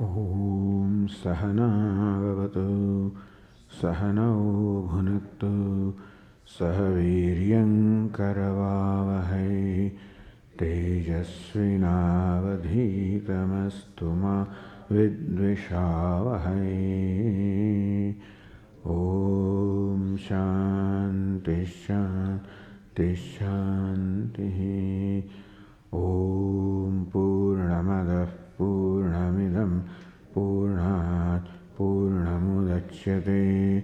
Om Sahana Vavatu Sahanau Bhunaktu Sahaviryam Karavavahai Tejasvinavadhitamastu ma Vidvishavahai. Om Shanti Shanti Shanti. Om Purnamada Purnamidam Purnat Purnamudachyate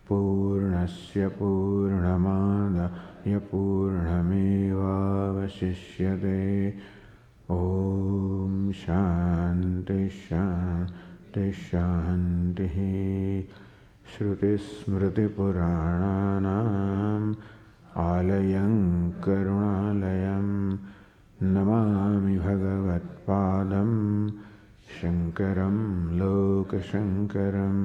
Purnasya Purnamada Yapurnameva Vasishyate. Om Shanti Shanti Shanti. Shruti Smriti Purananam Alayam Karunalayam Namami Bhagavad Padam Shankaram Lokashankaram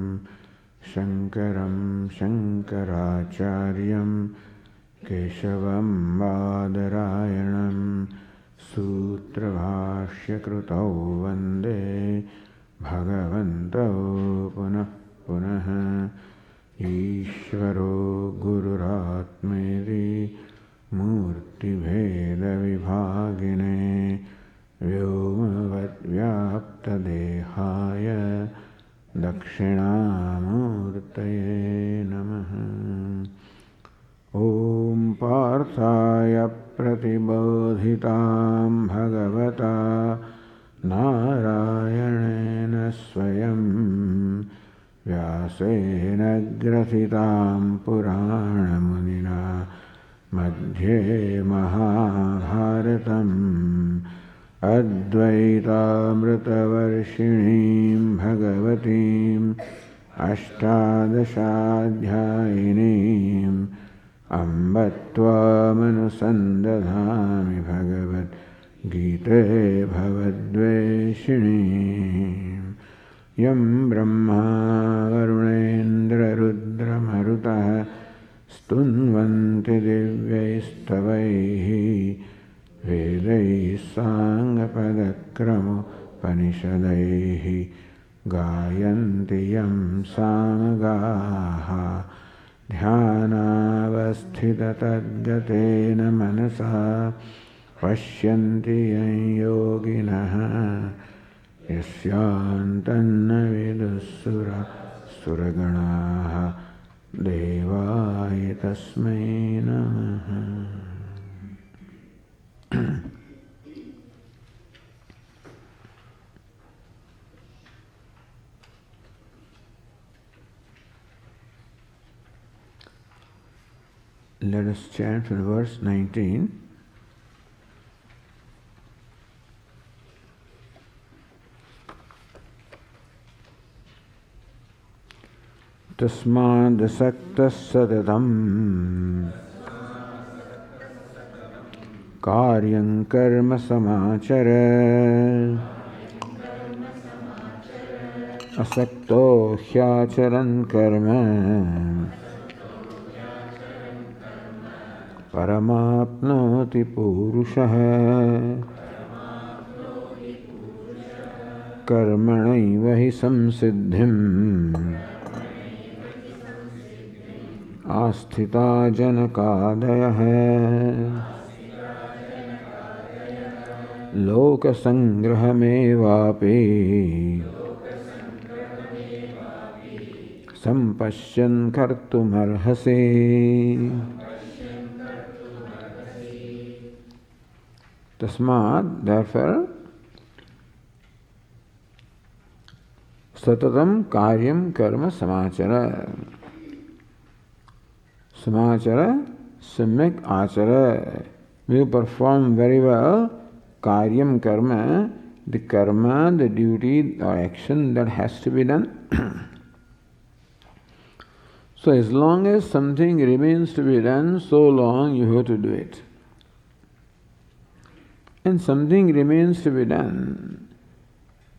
Shankaram Shankaracharyam Keshavam Badarayanam Sutrabhashya Krutau Vande Bhagavantau Punah Punah. Ishvaro Gururatmedi Murti Bheda Vibhagine Vyomavad Vyapta Dehaya Dakshinamurtaye Namaha. Om Parthaya Pratibodhitam Bhagavata Narayanena Swayam Vyasena Grasitam Purana Madhye Mahabharatam Advaitamritavarshinim Bhagavatim Ashtadashadhyayinim Ambatvamanusandathami Bhagavad Gita Bhavadveshinim Yam Brahma Varunendra Rudra Marutaha Stunvanti Divyaistavaihi Vedai Sangapadakramo Panishadaihi Gayanti Yam Samagaha Dhyanavasthita Tadgatena Manasa Pashyanti Yan Yoginaha Yasyantanna Vidusura Suraganaha Devaya Tasmai Namaha. Let us chant from verse 19. Tasmadasaktas satatam karyam karma samachara asakto hyacharan karma paramapnoti purushaha karmanaiva hi samsiddhim आस्थिता जनकादयः लोकसंग्रहमेवापि सम्पश्यन् कर्तुमर्हसि. Tasmad, therefore, satatam karyam karma samachara. Samachara, samyak achara. We perform very well karyam karma, the karma, the duty or action that has to be done. So as long as something remains to be done, so long you have to do it. And something remains to be done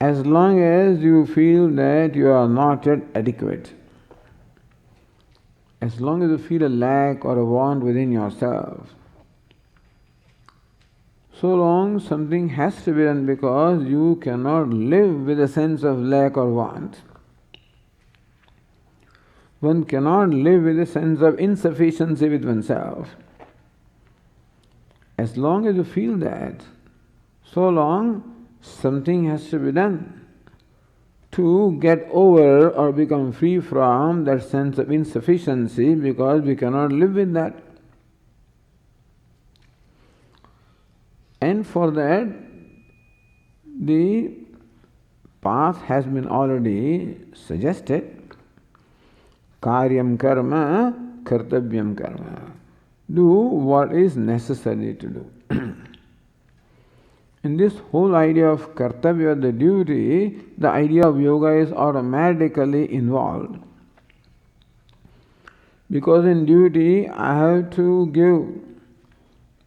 as long as you feel that you are not yet adequate. As long as you feel a lack or a want within yourself, so long something has to be done because you cannot live with a sense of lack or want. One cannot live with a sense of insufficiency with oneself. As long as you feel that, so long something has to be done to get over or become free from that sense of insufficiency, because we cannot live with that. And for that, the path has been already suggested. Karyam karma, kartavyam karma. Do what is necessary to do. In this whole idea of kartavya, the duty, the idea of yoga is automatically involved. Because in duty, I have to give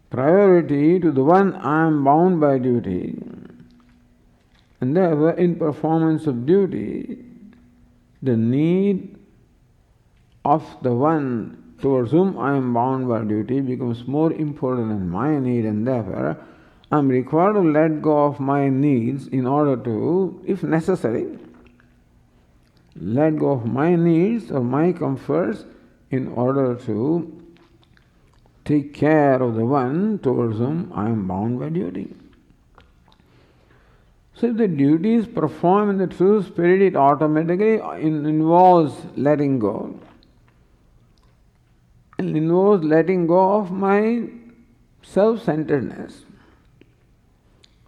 priority to the one I am bound by duty. And therefore, in performance of duty, the need of the one towards whom I am bound by duty becomes more important than my need, and therefore I am required to let go of my needs in order to, if necessary, let go of my needs or my comforts in order to take care of the one towards whom I am bound by duty. So if the duty is performed in the true spirit, it automatically involves letting go. And involves letting go of my self-centeredness.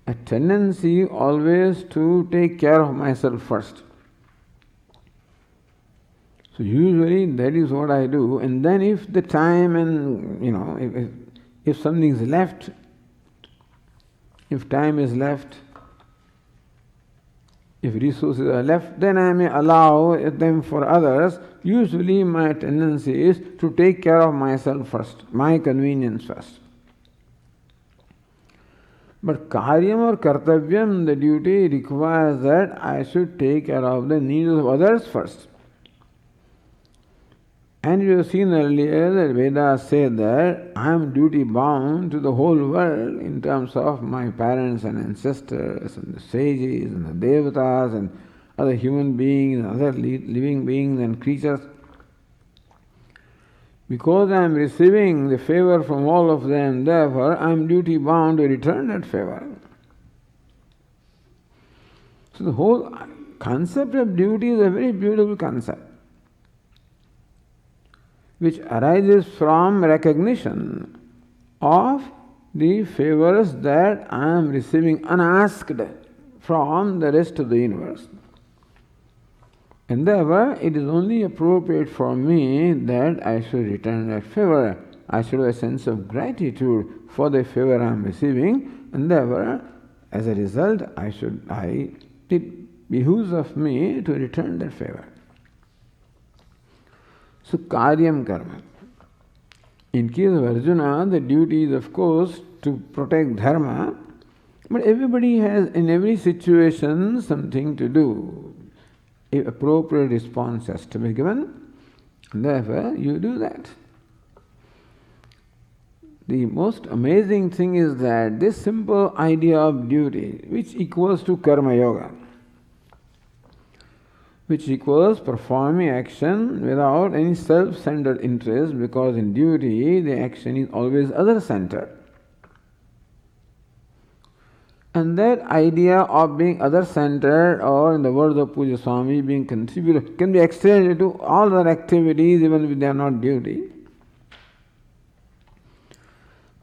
A tendency always to take care of myself first. So usually that is what I do, and then if the time and if something is left, if time is left, if resources are left, then I may allow them for others. Usually my tendency is to take care of myself first, my convenience first. But karyam or kartavyam, the duty requires that I should take care of the needs of others first. And you have seen earlier that Vedas say that I am duty bound to the whole world in terms of my parents and ancestors and the sages and the devatas and other human beings and other living beings and creatures. Because I am receiving the favor from all of them, therefore I am duty bound to return that favor. So the whole concept of duty is a very beautiful concept, which arises from recognition of the favors that I am receiving unasked from the rest of the universe. And therefore, it is only appropriate for me that I should return that favor. I should have a sense of gratitude for the favor I am receiving, and therefore, as a result, it behooves of me to return that favor. So, karyam karma. In case of Arjuna, the duty is, of course, to protect dharma, but everybody has, in every situation, something to do. An appropriate response has to be given, therefore, you do that. The most amazing thing is that this simple idea of duty, which equals to karma yoga, which equals performing action without any self-centered interest, because in duty the action is always other-centered. And that idea of being other-centered, or in the words of Puja Swami, being contributor, can be extended to all other activities even if they are not duty.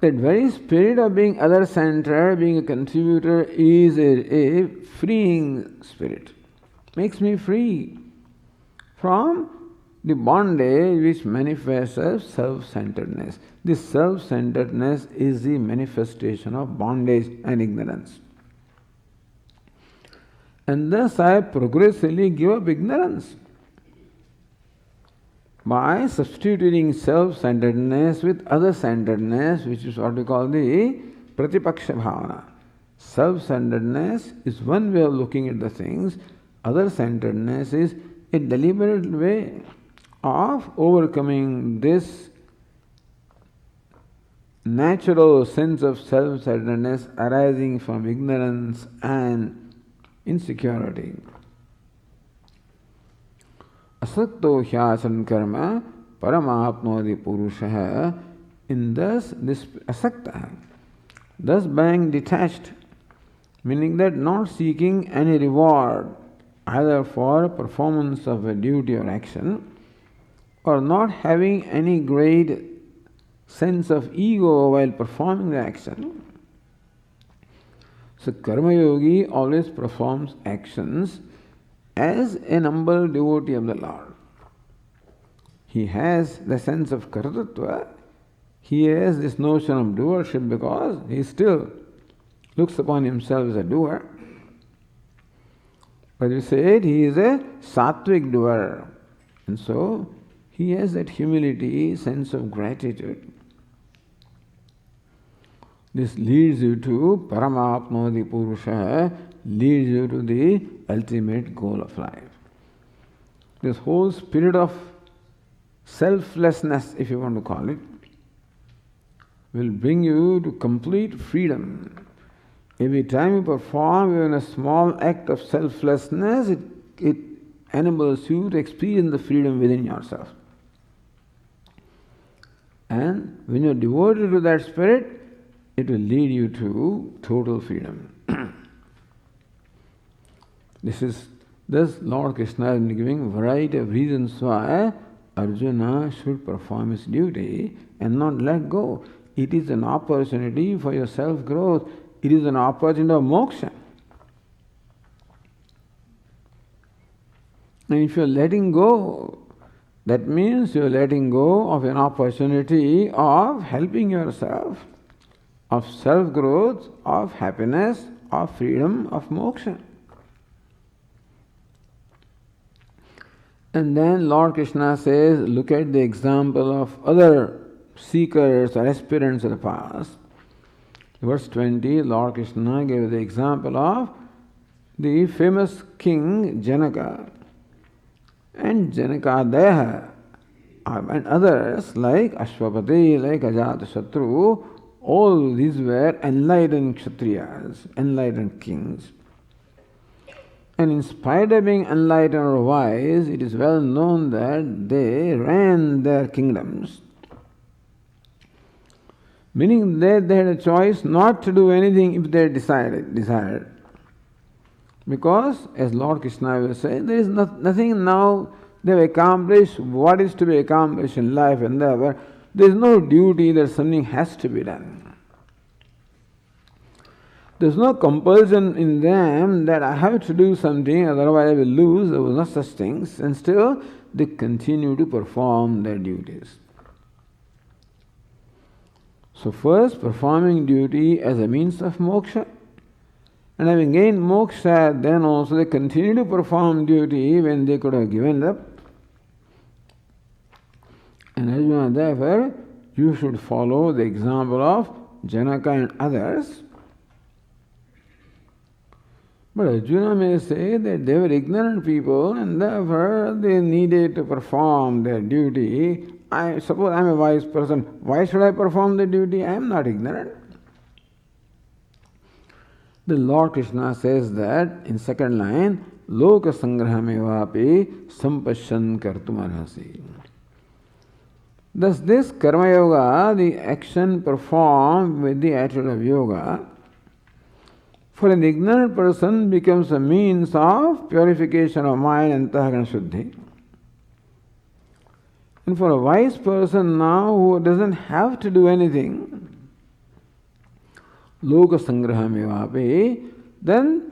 That very spirit of being other-centered, being a contributor, is a freeing spirit. Makes me free from the bondage which manifests as self-centeredness. This self-centeredness is the manifestation of bondage and ignorance. And thus I progressively give up ignorance by substituting self-centeredness with other-centeredness, which is what we call the pratipaksha bhavana. Self-centeredness is one way of looking at the things. Other-centeredness is a deliberate way of overcoming this natural sense of self-centeredness arising from ignorance and insecurity. Asakto hyasan karma paramapnodi purusha. In thus this asakta, thus being detached, meaning that not seeking any reward either for performance of a duty or action, or not having any great sense of ego while performing the action. So Karma Yogi always performs actions as an humble devotee of the Lord. He has the sense of kartatva, he has this notion of doership because he still looks upon himself as a doer. But we said he is a sattvic doer, and so he has that humility, sense of gratitude. This leads you to Paramapnodi Purusha, leads you to the ultimate goal of life. This whole spirit of selflessness, if you want to call it, will bring you to complete freedom. Every time you perform even a small act of selflessness, it enables you to experience the freedom within yourself. And when you are devoted to that spirit, it will lead you to total freedom. Thus Lord Krishna is giving a variety of reasons why Arjuna should perform his duty and not let go. It is an opportunity for your self-growth. It is an opportunity of moksha. And if you are letting go, that means you are letting go of an opportunity of helping yourself, of self-growth, of happiness, of freedom, of moksha. And then Lord Krishna says, look at the example of other seekers or aspirants of the past. Verse 20, Lord Krishna gave the example of the famous king Janaka and Janakadeha and others like Ashwapati, like Ajatashatru. All these were enlightened Kshatriyas, enlightened kings. And in spite of being enlightened or wise, it is well known that they ran their kingdoms. Meaning that they had a choice not to do anything if they desired. Because, as Lord Krishna will say, there is nothing now they have accomplished what is to be accomplished in life and ever. There is no duty that something has to be done. There is no compulsion in them that I have to do something, otherwise I will lose. There was no such things. And still, they continue to perform their duties. So first, performing duty as a means of moksha. And having gained moksha, then also they continue to perform duty when they could have given up. And Arjuna, therefore, you should follow the example of Janaka and others. But Arjuna may say that they were ignorant people and therefore they needed to perform their duty. Suppose I am a wise person, why should I perform the duty? I am not ignorant. The Lord Krishna says that in second line, Loka Sangrahamevapi Sampashan Kartumarhasi. Thus this Karma Yoga, the action performed with the attitude of yoga, for an ignorant person becomes a means of purification of mind and Antahkarana Shuddhi. And for a wise person now who doesn't have to do anything, Loka Sangrahamevapi, then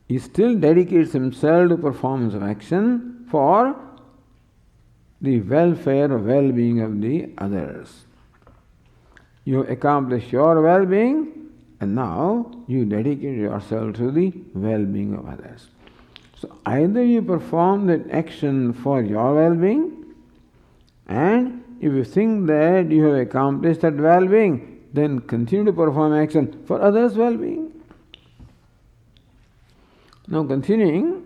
he still dedicates himself to performance of action for the welfare or well-being of the others. You accomplish your well-being, and now you dedicate yourself to the well-being of others. So either you perform that action for your well-being, and if you think that you have accomplished that well-being, then continue to perform action for others' well-being. Now continuing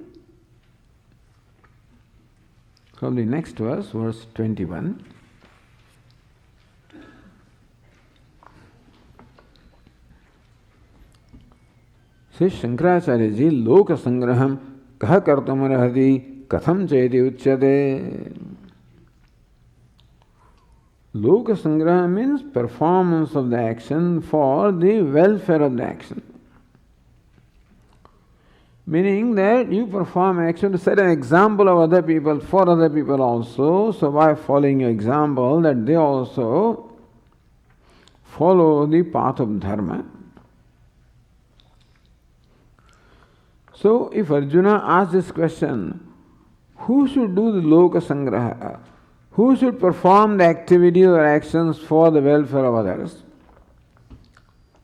from the next verse, verse 21. Says Shankaracharya ji, Loka Sangraham Kaha Kartamarahati Katham Chaiti Uchyate. Loka Sangraha means performance of the action for the welfare of the action. Meaning that you perform action to set an example of other people, for other people also. So by following your example, that they also follow the path of dharma. So if Arjuna asks this question, who should do the Loka Sangraha? Who should perform the activities or actions for the welfare of others?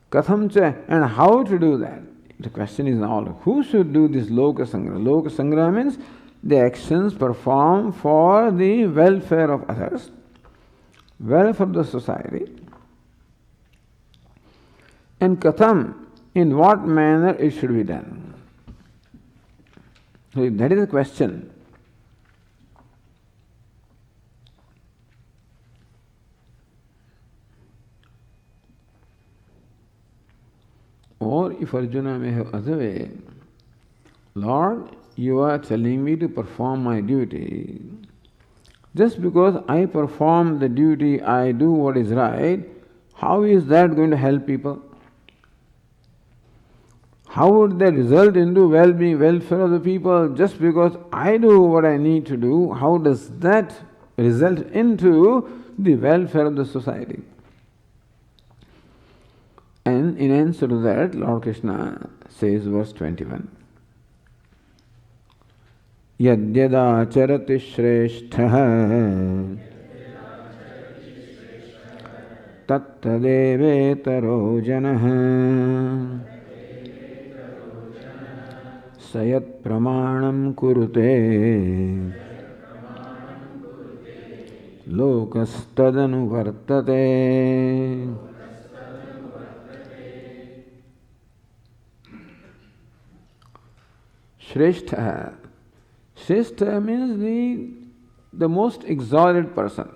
Katham cha, and how to do that? The question is now, who should do this Loka Sangraha? Loka Sangraha means the actions performed for the welfare of others, welfare of the society. And Katham, in what manner it should be done? So that is the question. Or if Arjuna may have other way, Lord, you are telling me to perform my duty. Just because I perform the duty, I do what is right, how is that going to help people? How would that result into well-being, welfare of the people? Just because I do what I need to do, how does that result into the welfare of the society? And in answer to that, Lord Krishna says, verse 21, Yadyada charati shrestha tattadevetaro janah sayat pramanam kurute lokastadanu vartate. Shrestha. Shrestha means the most exalted person.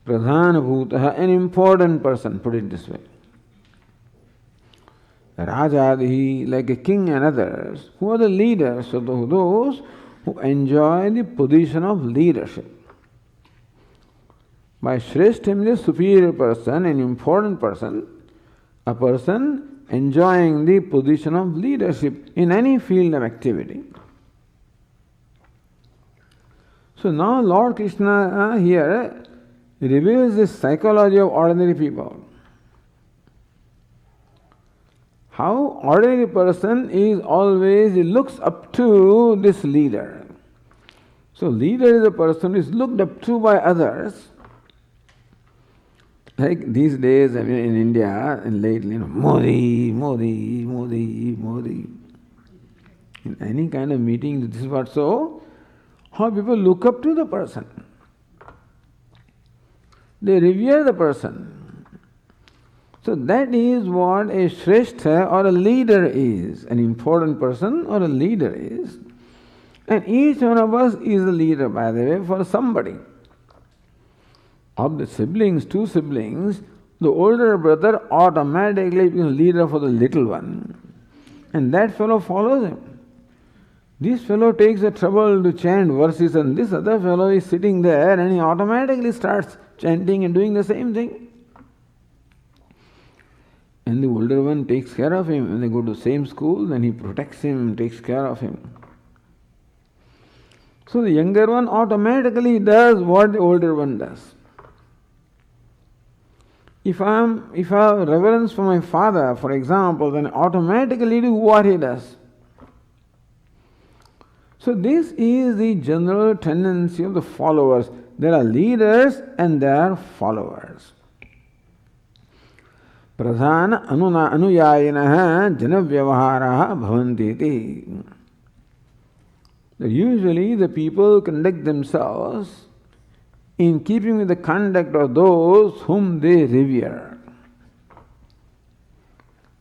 Pradhana bhutaha, an important person, put it this way. Rajadihi, like a king and others, who are the leaders, so those who enjoy the position of leadership. By Shrestha means a superior person, an important person, a person enjoying the position of leadership in any field of activity. So now Lord Krishna here reveals the psychology of ordinary people. How ordinary person is always looks up to this leader. So leader is a person who is looked up to by others. Like these days, in India, and lately, Modi. In any kind of meeting, this is what so, how people look up to the person. They revere the person. So that is what a Shrestha or a leader is. An important person or a leader is. And each one of us is a leader, by the way, for somebody. Of the siblings, two siblings, the older brother automatically becomes leader for the little one. And that fellow follows him. This fellow takes the trouble to chant verses, and this other fellow is sitting there and he automatically starts chanting and doing the same thing. And the older one takes care of him. When they go to the same school, then he protects him, takes care of him. So the younger one automatically does what the older one does. If I have reverence for my father, for example, then I automatically do what he does. So this is the general tendency of the followers. There are leaders and there are followers. Pradhana anuyayinaha janavyavaharaha bhavantiti. Usually the people conduct themselves in keeping with the conduct of those whom they revere.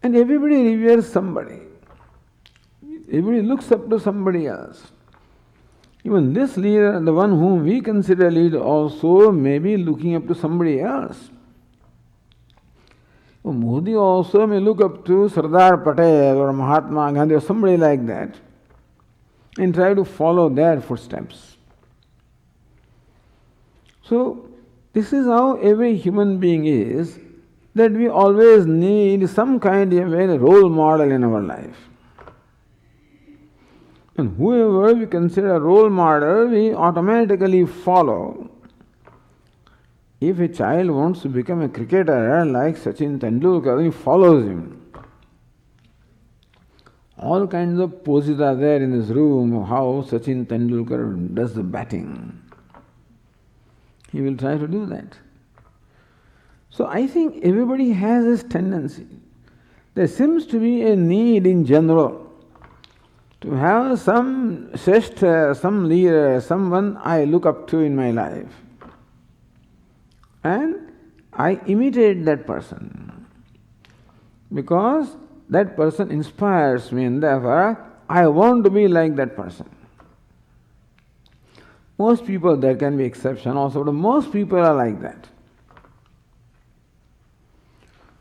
And everybody reveres somebody. Everybody looks up to somebody else. Even this leader, the one whom we consider leader, also may be looking up to somebody else. Modi also may look up to Sardar Patel or Mahatma Gandhi or somebody like that and try to follow their footsteps. So, this is how every human being is, that we always need some kind of a role model in our life. And whoever we consider a role model, we automatically follow. If a child wants to become a cricketer like Sachin Tendulkar, he follows him. All kinds of poses are there in this room of how Sachin Tendulkar does the batting. He will try to do that. So I think everybody has this tendency. There seems to be a need in general to have some Shrestha, some leader, someone I look up to in my life. And I imitate that person. Because that person inspires me and therefore I want to be like that person. Most people, there can be exception also, but most people are like that.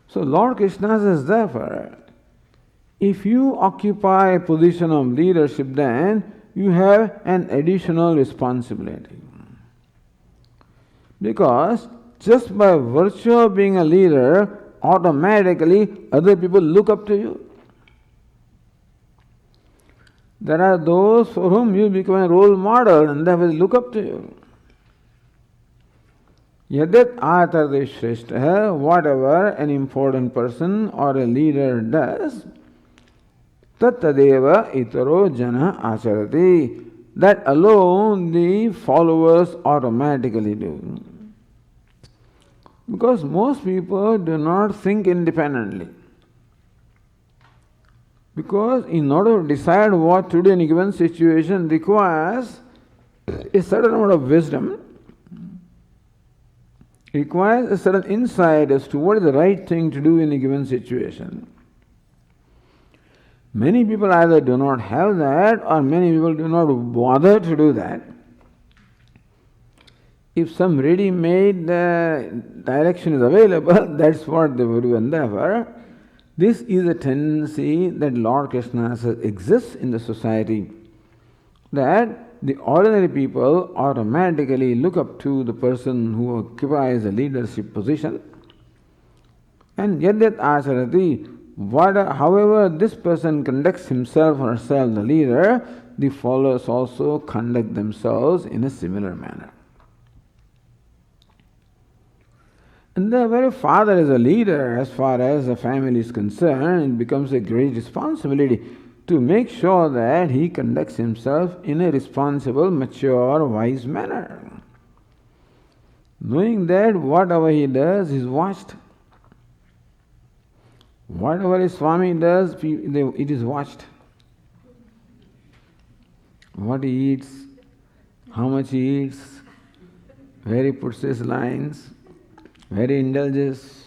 So Lord Krishna says, therefore, if you occupy a position of leadership, then you have an additional responsibility. Because just by virtue of being a leader, automatically other people look up to you. There are those for whom you become a role model and they will look up to you. Yadat atarde shrestha, whatever an important person or a leader does, tattadeva itaro jana acharati. That alone the followers automatically do. Because most people do not think independently. Because in order to decide what to do in a given situation requires a certain amount of wisdom, requires a certain insight as to what is the right thing to do in a given situation. Many people either do not have that or many people do not bother to do that. If some ready-made direction is available, that's what they will do. And therefore, this is a tendency that Lord Krishna says exists in the society, that the ordinary people automatically look up to the person who occupies a leadership position. And yadyat acharati, however this person conducts himself or herself, the leader, the followers also conduct themselves in a similar manner. And the very father is a leader as far as the family is concerned. It becomes a great responsibility to make sure that he conducts himself in a responsible, mature, wise manner. Knowing that whatever he does is watched. Whatever his Swami does, it is watched. What he eats, how much he eats, where he puts his lines, where he indulges,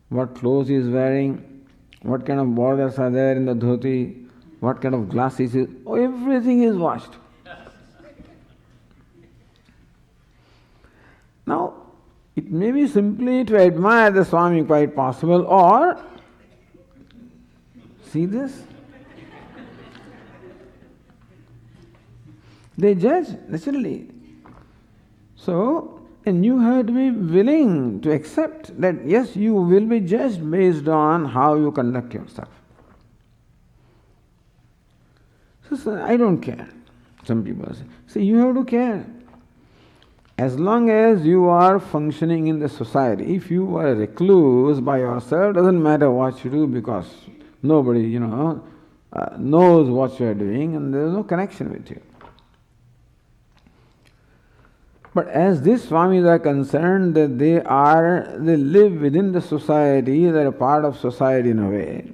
what clothes he is wearing, what kind of borders are there in the dhoti, what kind of glasses is, everything is watched. Now, it may be simply to admire the Swami, quite possible, or see this? They judge, naturally. So, and you have to be willing to accept that yes, you will be judged based on how you conduct yourself. So I don't care. Some people say, you have to care. As long as you are functioning in the society, if you are a recluse by yourself, doesn't matter what you do because nobody, knows what you are doing and there is no connection with you. But as these Swamis are concerned that they live within the society, they are a part of society in a way.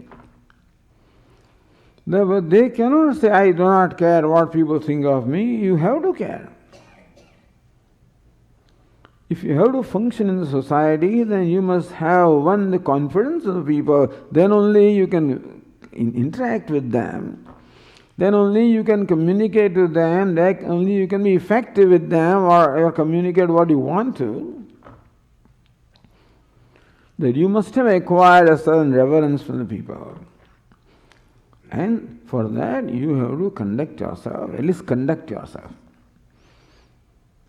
They cannot say, I do not care what people think of me. You have to care. If you have to function in the society, then you must have, one, the confidence of the people, then only you can interact with them. Then only you can communicate with them, then only you can be effective with them or communicate what you want to. that you must have acquired a certain reverence from the people. And for that, you have to conduct yourself, at least conduct yourself.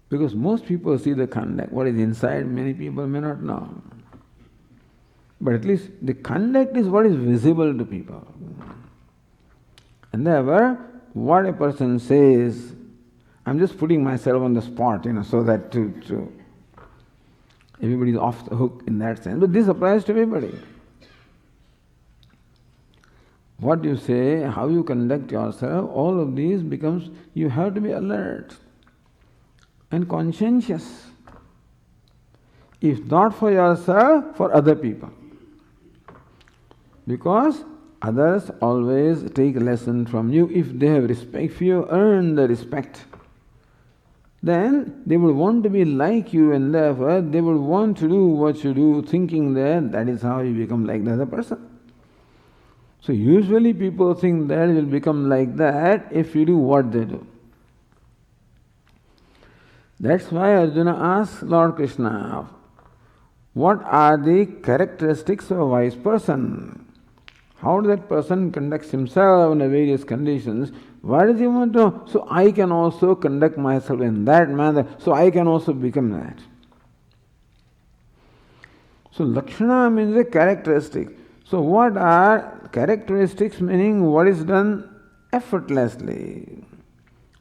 Because most people see the conduct. What is inside, many people may not know. But at least the conduct is what is visible to people. And therefore, what a person says, I'm just putting myself on the spot, so that everybody is off the hook in that sense. But this applies to everybody. What you say, how you conduct yourself, all of these becomes, you have to be alert and conscientious. If not for yourself, for other people. Because others always take a lesson from you. If they have respect, if you earn the respect, then they will want to be like you, and therefore they will want to do what you do, thinking that is how you become like the other person. So usually people think that will become like that if you do what they do. That's why Arjuna asks Lord Krishna, what are the characteristics of a wise person? How that person conducts himself under various conditions. Why does he want to? So I can also conduct myself in that manner, so I can also become that. So Lakshana means a characteristic. So what are characteristics, meaning what is done effortlessly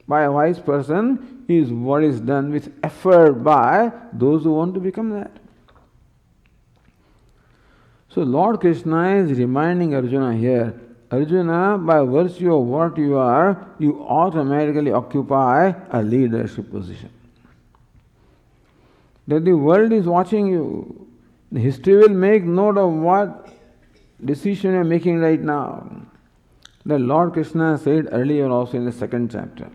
by a wise person is what is done with effort by those who want to become that. So Lord Krishna is reminding Arjuna here, Arjuna, by virtue of what you are, you automatically occupy a leadership position. That the world is watching you. The history will make note of what decision you are making right now. The Lord Krishna said earlier also in the second chapter.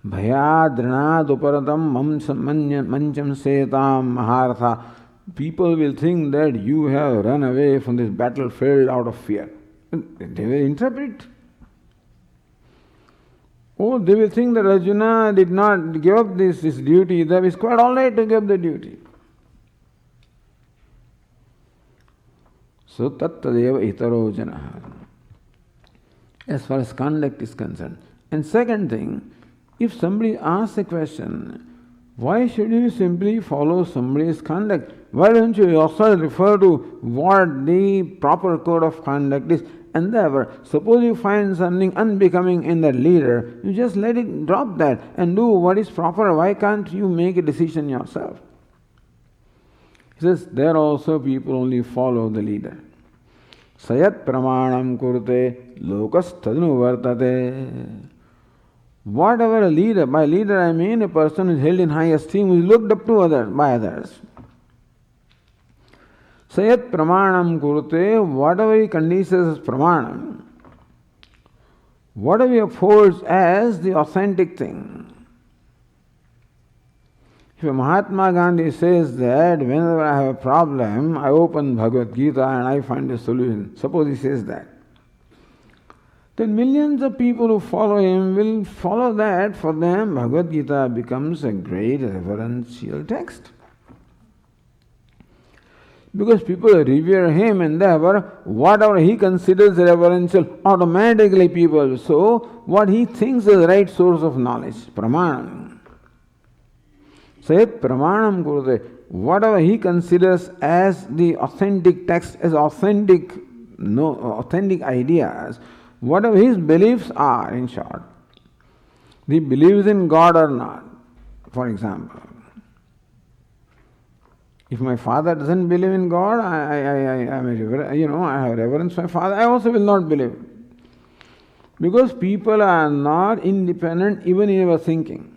Bhayadranad uparatam mancham setam mahartha. People will think that you have run away from this battlefield out of fear. They will interpret. Oh, they will think that Arjuna did not give up this duty. That is quite all right to give up the duty. So tattadeva itaro janaha. As far as conduct is concerned. And second thing, if somebody asks a question, why should you simply follow somebody's conduct? Why don't you yourself refer to what the proper code of conduct is? And therefore, suppose you find something unbecoming in that leader, you just let it drop that and do what is proper. Why can't you make a decision yourself? He says, there also people only follow the leader. Sayat pramanam kurte lokas tadnu vartate. Whatever a leader, by leader I mean a person who is held in high esteem, who is looked up to by others. Sayat pramanam kurte, whatever he conditions as pramanam, whatever he upholds as the authentic thing. If Mahatma Gandhi says that whenever I have a problem, I open Bhagavad Gita and I find a solution, suppose he says that, then millions of people who follow him will follow that. For them, Bhagavad Gita becomes a great reverential text. Because people revere him and therefore, whatever he considers reverential, automatically people. So, what he thinks is the right source of knowledge, pramanam. Say pramanam kurute. Whatever he considers as the authentic text, as authentic ideas, whatever his beliefs are, in short, he believes in God or not. For example, if my father doesn't believe in God, I have reverence for my father, I also will not believe. Because people are not independent even in our thinking.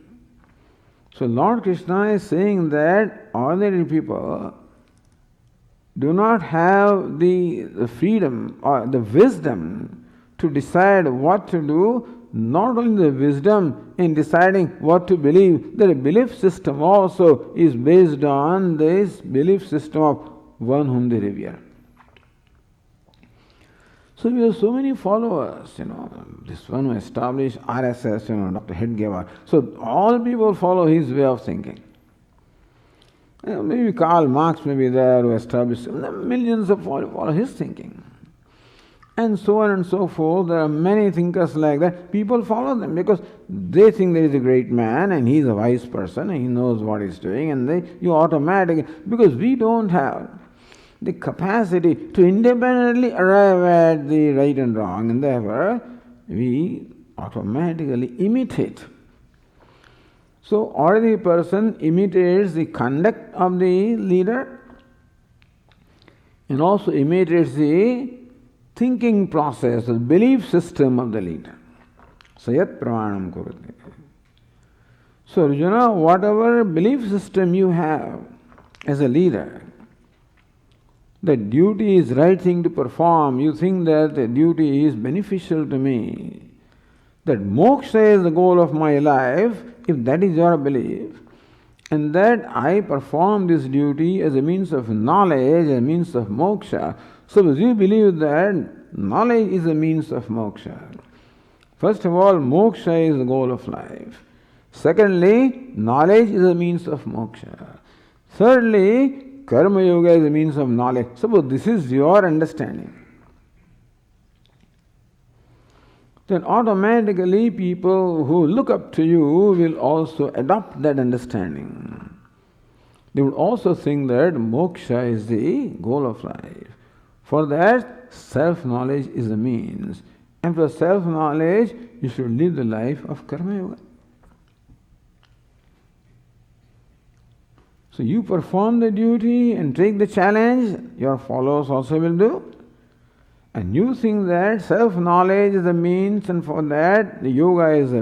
So Lord Krishna is saying that ordinary people do not have the freedom or the wisdom to decide what to do, not only the wisdom in deciding what to believe, their belief system also is based on this belief system of one whom they revere. So we have so many followers, this one who established RSS, Dr. Hedgewar. So all people follow his way of thinking. Maybe Karl Marx may be there who established millions of follow his thinking. And so on and so forth. There are many thinkers like that. People follow them because they think there is a great man and he's a wise person and he knows what he's doing, and you automatically, because we don't have the capacity to independently arrive at the right and wrong, and therefore we automatically imitate. So ordinary person imitates the conduct of the leader and also imitates the thinking process, the belief system of the leader. Sayat pramanam kurate. So Arjuna, whatever belief system you have as a leader, that duty is right thing to perform, you think that the duty is beneficial to me, that moksha is the goal of my life, if that is your belief, and that I perform this duty as a means of knowledge, a means of moksha. Suppose you believe that knowledge is a means of moksha. First of all, moksha is the goal of life. Secondly, knowledge is a means of moksha. Thirdly, karma yoga is a means of knowledge. Suppose this is your understanding, then automatically people who look up to you will also adopt that understanding. They would also think that moksha is the goal of life. For that, self-knowledge is a means. And for self-knowledge, you should live the life of karma yoga. So you perform the duty and take the challenge, your followers also will do. And you think that self-knowledge is a means, and for that the yoga is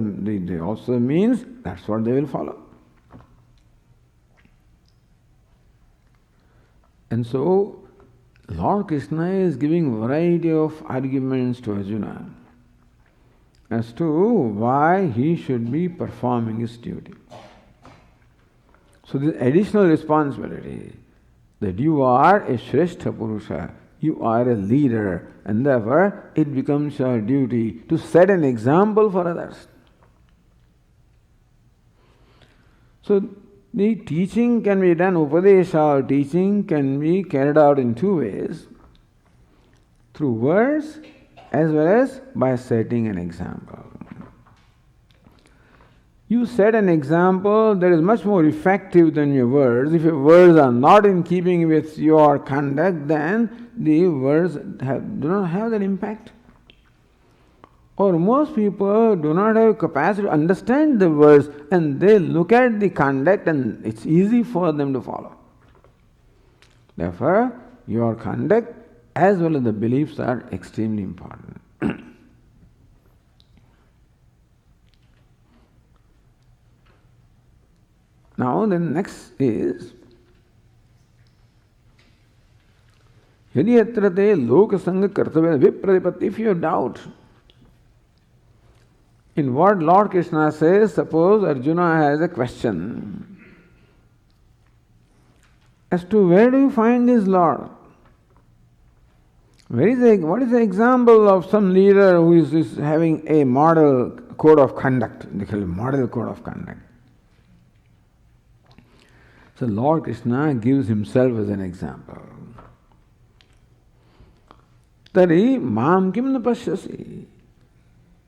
also a means, that's what they will follow. And so Lord Krishna is giving variety of arguments to Arjuna as to why he should be performing his duty. So this additional responsibility, that you are a Shrestha Purusha, you are a leader, and therefore it becomes your duty to set an example for others. So the teaching can be done, Upadesha or teaching can be carried out in two ways, through words as well as by setting an example. You set an example that is much more effective than your words. If your words are not in keeping with your conduct, then the words do not have that impact. Or most people do not have capacity to understand the words, and they look at the conduct and it's easy for them to follow. Therefore, your conduct as well as the beliefs are extremely important. Now the next is Yadi atra te loka sangha kartavya vipradipatti. If you doubt in what Lord Krishna says, suppose Arjuna has a question as to where do you find this Lord? What is the example of some leader who is having a model code of conduct? They call it model code of conduct. So Lord Krishna gives himself as an example. Tari mam kim na pashyasi.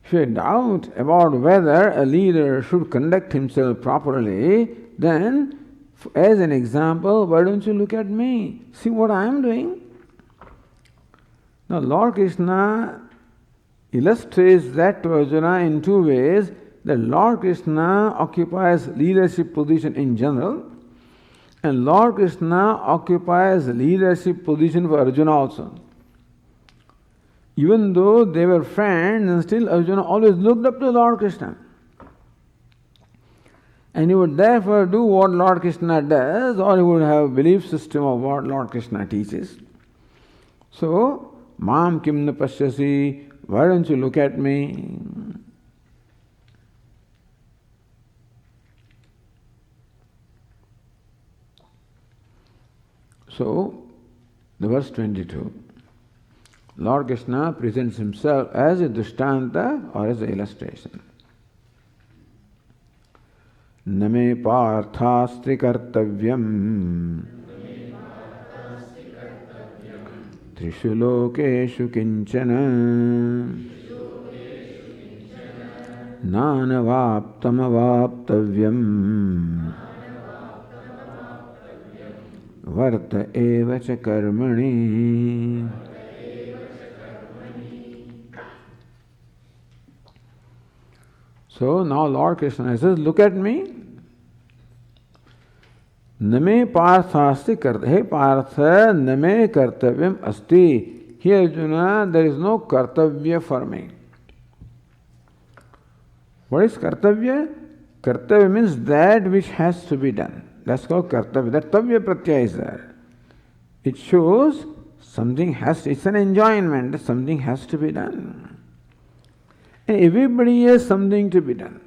If you doubt about whether a leader should conduct himself properly, then as an example, why don't you look at me? See what I am doing. Now Lord Krishna illustrates that to Arjuna in two ways. That Lord Krishna occupies leadership position in general, and Lord Krishna occupies leadership position for Arjuna also. Even though they were friends, and still Arjuna always looked up to Lord Krishna. And he would therefore do what Lord Krishna does, or he would have a belief system of what Lord Krishna teaches. So, Mam kim na pashyasi, why don't you look at me? So, the verse 22, Lord Krishna presents himself as a drishtanta or as an illustration. न मे पार्थास्ति कर्तव्यम् त्रिषु लोकेषु किंचन नानवाप्तमवाप्तव्यम् वर्त एव च कर्मणि. So now Lord Krishna says, look at me. Name parthasti karta. Hey Partha, name kartavyam asti. Here Arjuna, there is no kartavya for me. What is kartavya? Kartavya means that which has to be done. That's called kartavya. That tavya pratyaya is there. It shows something has to, it's an enjoyment that something has to be done. And everybody has something to be done.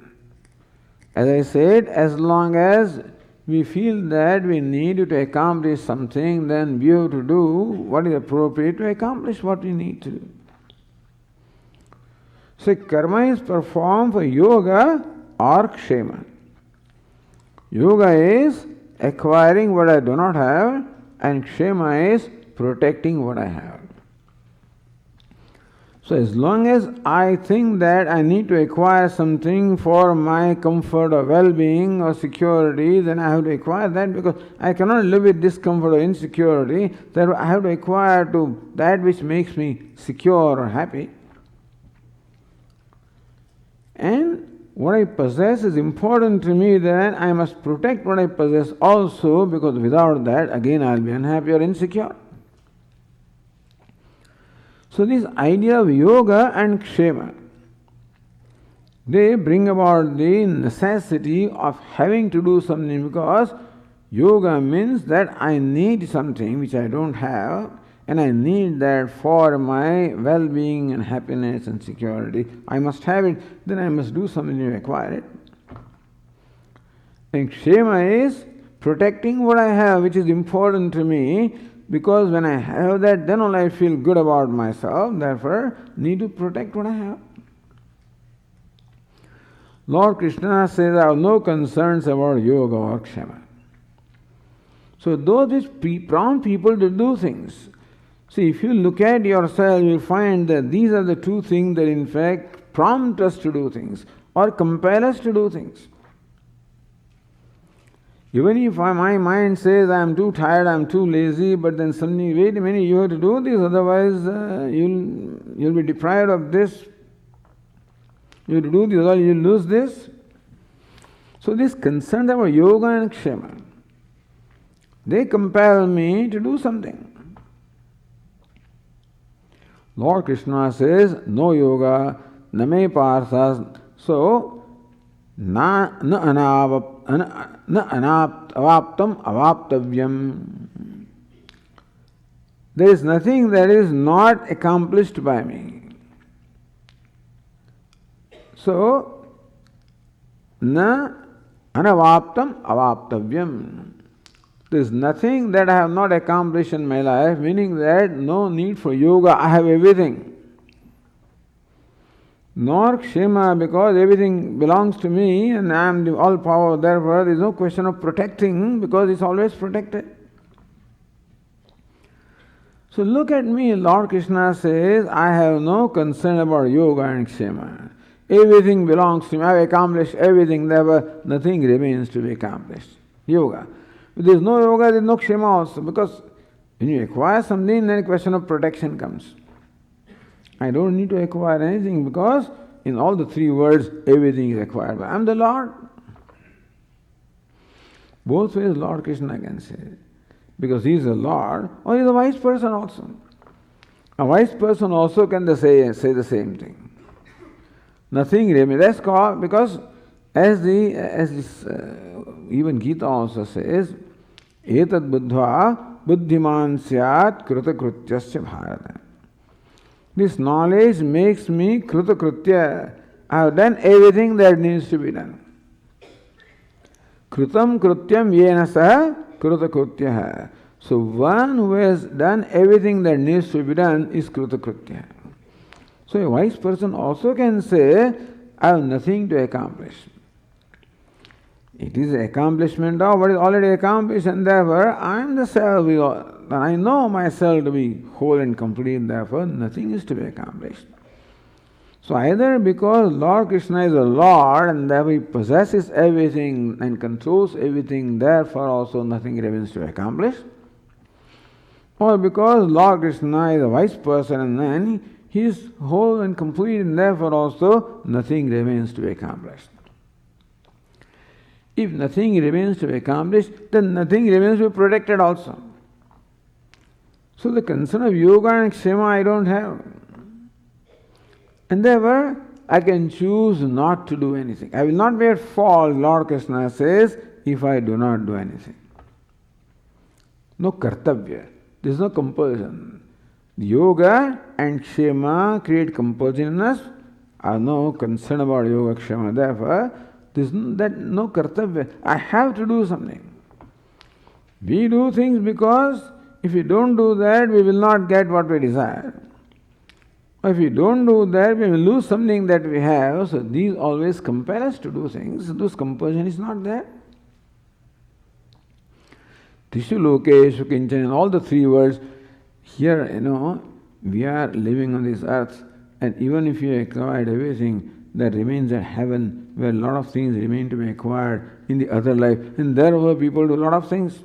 As I said, as long as we feel that we need to accomplish something, then we have to do what is appropriate to accomplish what we need to do. So karma is performed for yoga or kshema. Yoga is acquiring what I do not have, and kshema is protecting what I have. So as long as I think that I need to acquire something for my comfort or well-being or security, then I have to acquire that, because I cannot live with discomfort or insecurity. Therefore I have to acquire to that which makes me secure or happy. And what I possess is important to me, then I must protect what I possess also, because without that, again I will be unhappy or insecure. So this idea of yoga and kshema, they bring about the necessity of having to do something, because yoga means that I need something which I don't have, and I need that for my well-being and happiness and security. I must have it, then I must do something to acquire it. And kshema is protecting what I have, which is important to me, because when I have that, then only I feel good about myself. Therefore, need to protect what I have. Lord Krishna says, I have no concerns about yoga or kshema. So those which prompt people to do things. See, if you look at yourself, you will find that these are the two things that in fact prompt us to do things or compel us to do things. Even if my mind says I am too tired, I am too lazy, but then suddenly, wait a minute, you have to do this, otherwise you'll be deprived of this. You have to do this, or you'll lose this. So this concern about yoga and kshema, they compel me to do something. Lord Krishna says, no yoga, na me parthas. So, na avaptam avaptavyam. There is nothing that is not accomplished by me. So, na anavaptam avaptavyam. There is nothing that I have not accomplished in my life, meaning that no need for yoga, I have everything. Nor kshema, because everything belongs to me and I am the all power, therefore there is no question of protecting, because it's always protected. So look at me, Lord Krishna says, I have no concern about yoga and kshema. Everything belongs to me, I have accomplished everything, therefore nothing remains to be accomplished. Yoga. If there is no yoga, there is no kshema also, because when you acquire something, then a question of protection comes. I don't need to acquire anything, because in all the three words, everything is acquired by. I am the Lord. Both ways Lord Krishna can say, because he is the Lord, or he is a wise person also. A wise person also can say the same thing. Nothing remains. That's called, because as this even Gita also says, etad buddhva buddhiman syat krutakrutyasya bharata. This knowledge makes me krutakritya. I have done everything that needs to be done. Krutam krutyam yena saha krutakritya. So one who has done everything that needs to be done is krutakritya. So a wise person also can say, I have nothing to accomplish. It is the accomplishment of what is already accomplished, and therefore I am the self. I know myself to be whole and complete, therefore nothing is to be accomplished. So either because Lord Krishna is a Lord and therefore he possesses everything and controls everything, therefore also nothing remains to accomplish, or because Lord Krishna is a wise person and then he is whole and complete and therefore also nothing remains to be accomplished. If nothing remains to be accomplished, then nothing remains to be protected also. So the concern of yoga and kshema I don't have. And therefore, I can choose not to do anything. I will not be at fault, Lord Krishna says, if I do not do anything. No kartavya. There is no compulsion. Yoga and kshema create compulsion in us. I have no concern about yoga, kshema. Therefore, there is no kartavya. I have to do something. We do things because if we don't do that, we will not get what we desire. If we don't do that, we will lose something that we have. So these always compel us to do things. This compulsion is not there. Tishu lokeshu kinchan, in all the three words, here, we are living on this earth, and even if you acquired everything, that remains at heaven, where a lot of things remain to be acquired in the other life. And therefore people do a lot of things.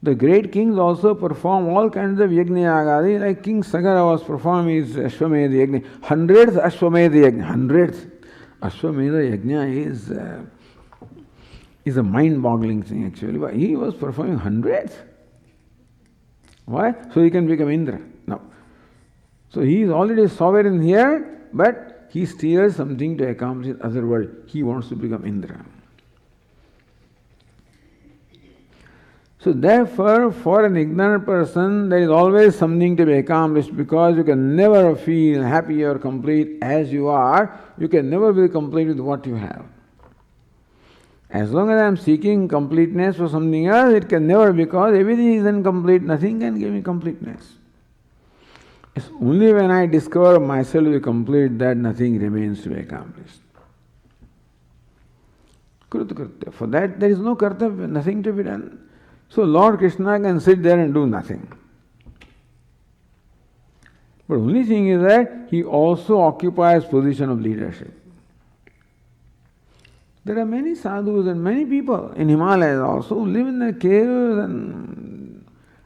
The great kings also perform all kinds of yajna yagadi, like King Sagara was performing his Ashwamedha yajna. 100th Ashwamedha yajna. 100th Ashwamedha yajna is a mind-boggling thing actually. But he was performing 100th. Why? So he can become Indra. No. So he is already sovereign here, but he steals something to accomplish in other world. He wants to become Indra. So therefore, for an ignorant person, there is always something to be accomplished, because you can never feel happy or complete as you are. You can never be complete with what you have. As long as I am seeking completeness for something else, it can never, because everything is incomplete. Nothing can give me completeness. It's only when I discover myself to be complete that nothing remains to be accomplished. Krutkartya. For that there is no kartavya, nothing to be done. So Lord Krishna can sit there and do nothing. But only thing is that he also occupies position of leadership. There are many sadhus and many people in Himalayas also who live in the caves,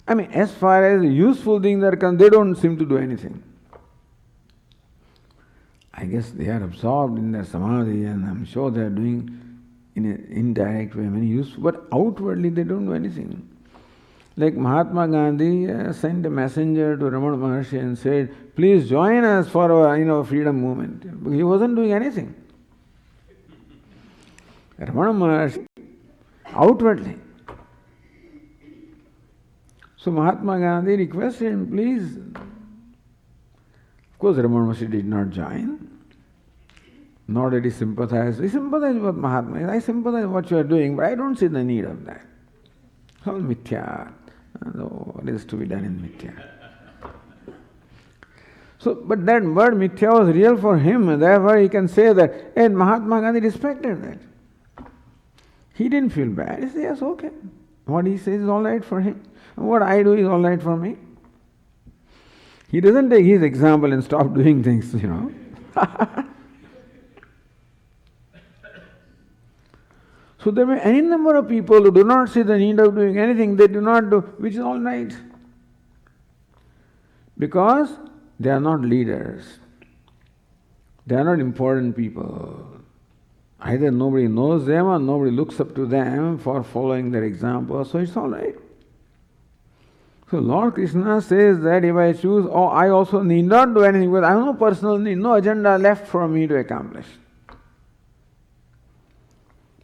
and as far as useful things are concerned, they don't seem to do anything. I guess they are absorbed in their samadhi, and I'm sure they are doing in an indirect way many useful, but outwardly they don't do anything. Like Mahatma Gandhi sent a messenger to Ramana Maharshi and said, please join us for our freedom movement. He wasn't doing anything. Ramana Maharshi, outwardly. So Mahatma Gandhi requested him, please. Of course, Ramana Maharshi did not join. Nor did he sympathize. He sympathized with Mahatma. I sympathize with what you are doing, but I don't see the need of that. All mithya. What is to be done in mithya? So, but that word mithya was real for him, and therefore he can say that, and Mahatma Gandhi respected that. He didn't feel bad. He said, yes, okay. What he says is all right for him. And what I do is all right for me. He doesn't take his example and stop doing things, So there may be any number of people who do not see the need of doing anything, they do not do, which is all right. Because they are not leaders. They are not important people. Either nobody knows them or nobody looks up to them for following their example, so it's all right. So Lord Krishna says that if I choose, I also need not do anything, because I have no personal need, no agenda left for me to accomplish.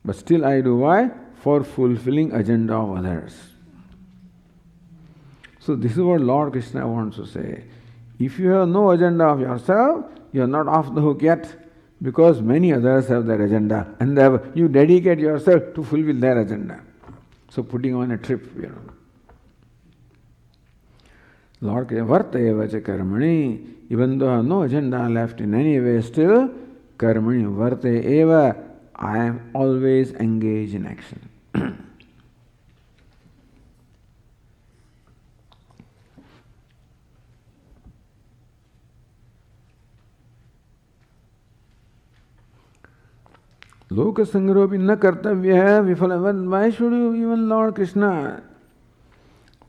But still I do why? For fulfilling agenda of others. So this is what Lord Krishna wants to say. If you have no agenda of yourself, you are not off the hook yet, because many others have their agenda, and you dedicate yourself to fulfill their agenda. So putting on a trip, Lord Varteva cha karmani, even though I have no agenda left in any way, still karmani varte eva, I am always engaged in action. Loka sangropi na kartavya vifalavat. Why should you, even Lord Krishna,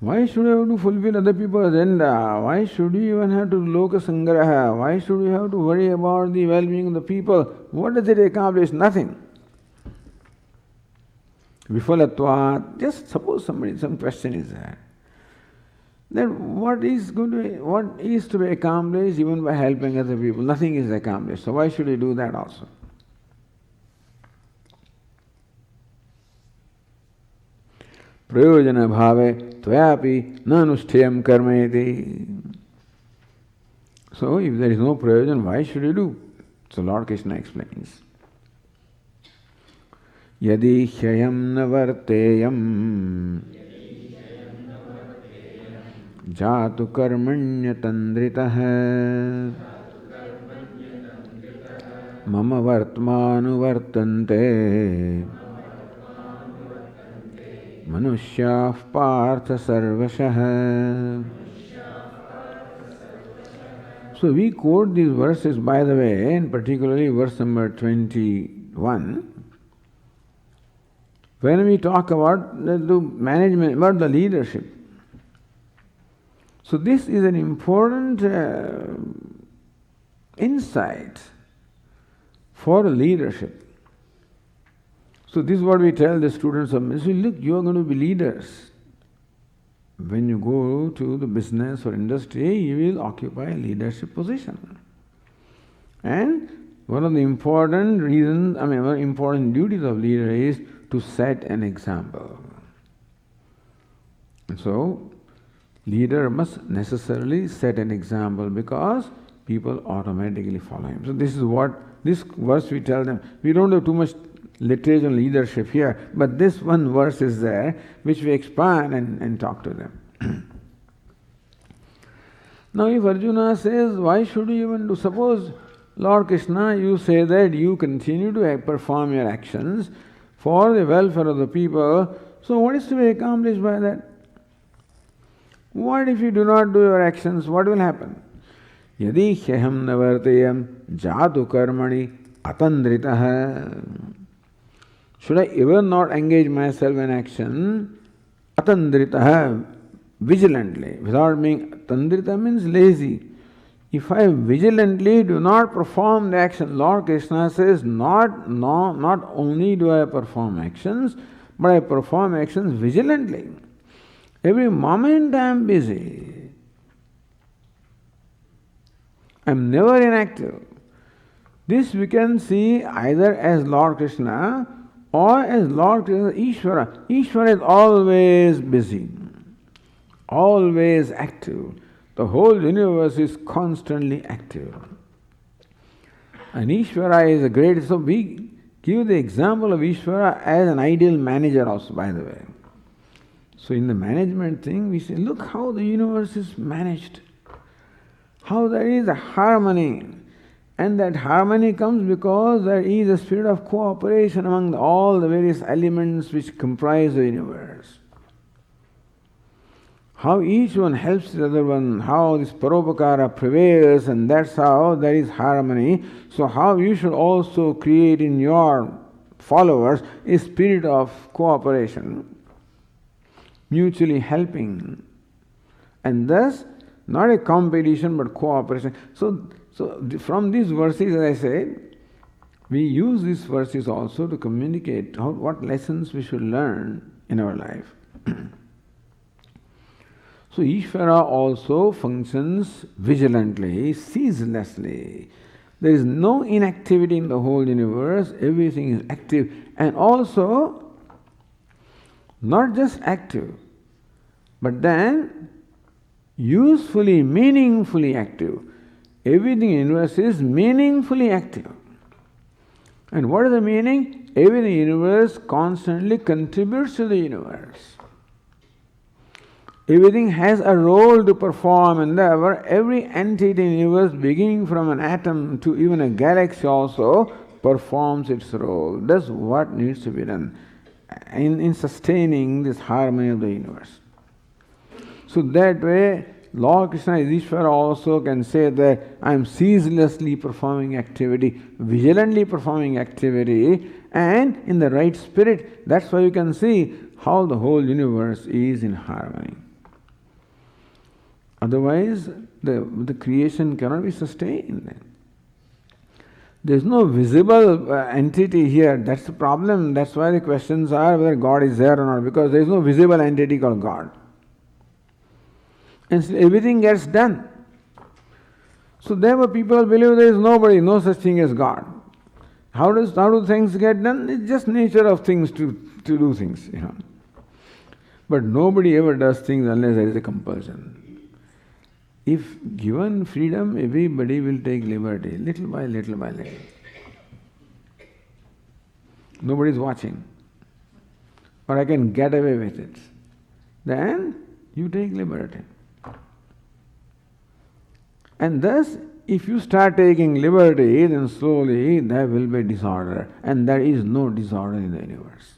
why should you have to fulfill other people's agenda? Why should you even have to do loka sangraha? Why should you have to worry about the well-being of the people? What does it accomplish? Nothing. Vifalatvat. Just suppose some question is there. Then what is to be accomplished even by helping other people? Nothing is accomplished. So why should you do that also? Prayojana bhave tvayapi nanushtayam karmeti. So if there is no prayojan, why should you do? So Lord Krishna explains. Yadi hyayam navarteyam jatu karmanya tandritah mama vartmanu vartante Manushya partha sarvashah. So we quote these verses, by the way, and particularly verse number 21, when we talk about the management, about the leadership. So this is an important insight for leadership. So this is what we tell the students of ministry. Look, you are going to be leaders. When you go to the business or industry, you will occupy a leadership position. And one of the important reasons, one of the important duties of leader is to set an example. And so, leader must necessarily set an example because people automatically follow him. So this is what, this verse we tell them. We don't have too much literature on leadership here, but this one verse is there which we expand and talk to them. Now if Arjuna says, why should you even do, suppose Lord Krishna, you say that you continue to perform your actions for the welfare of the people, so what is to be accomplished by that? What if you do not do your actions, what will happen? Yadi hyaham navarteyam jatu karmani atandritah. Should I ever not engage myself in action? Atandritaha, vigilantly. Without being, atandrita means lazy. If I vigilantly do not perform the action, Lord Krishna says, not only do I perform actions, but I perform actions vigilantly. Every moment I am busy. I am never inactive. This we can see either as Lord Krishna or as Lord Krishna, Ishvara. Ishvara is always busy, always active. The whole universe is constantly active. And Ishvara is a great, so we give the example of Ishvara as an ideal manager also, by the way. So in the management thing, we say, look how the universe is managed. How there is a harmony. And that harmony comes because there is a spirit of cooperation among all the various elements which comprise the universe. How each one helps the other one, how this paropakara prevails, and that's how there is harmony. So how you should also create in your followers a spirit of cooperation, mutually helping, and thus not a competition but cooperation. So from these verses, as I said, we use these verses also to communicate what lessons we should learn in our life. So Ishvara also functions vigilantly, ceaselessly. There is no inactivity in the whole universe, everything is active, and also not just active, but then usefully, meaningfully active. Everything in the universe is meaningfully active. And what is the meaning? Everything in the universe constantly contributes to the universe. Everything has a role to perform, and therefore every entity in the universe, beginning from an atom to even a galaxy also, performs its role, does what needs to be done in sustaining this harmony of the universe. So that way, Lord Krishna is Ishvara also can say that I am ceaselessly performing activity, vigilantly performing activity, and in the right spirit. That's why you can see how the whole universe is in harmony. Otherwise, the creation cannot be sustained. There's no visible entity here. That's the problem. That's why the questions are whether God is there or not, because there's no visible entity called God. And so everything gets done. So therefore people believe there is nobody, no such thing as God. How do things get done? It's just nature of things to do things, But nobody ever does things unless there is a compulsion. If given freedom, everybody will take liberty, little by little by little. Nobody is watching. Or I can get away with it. Then you take liberty. And thus, if you start taking liberty, then slowly there will be disorder. And there is no disorder in the universe.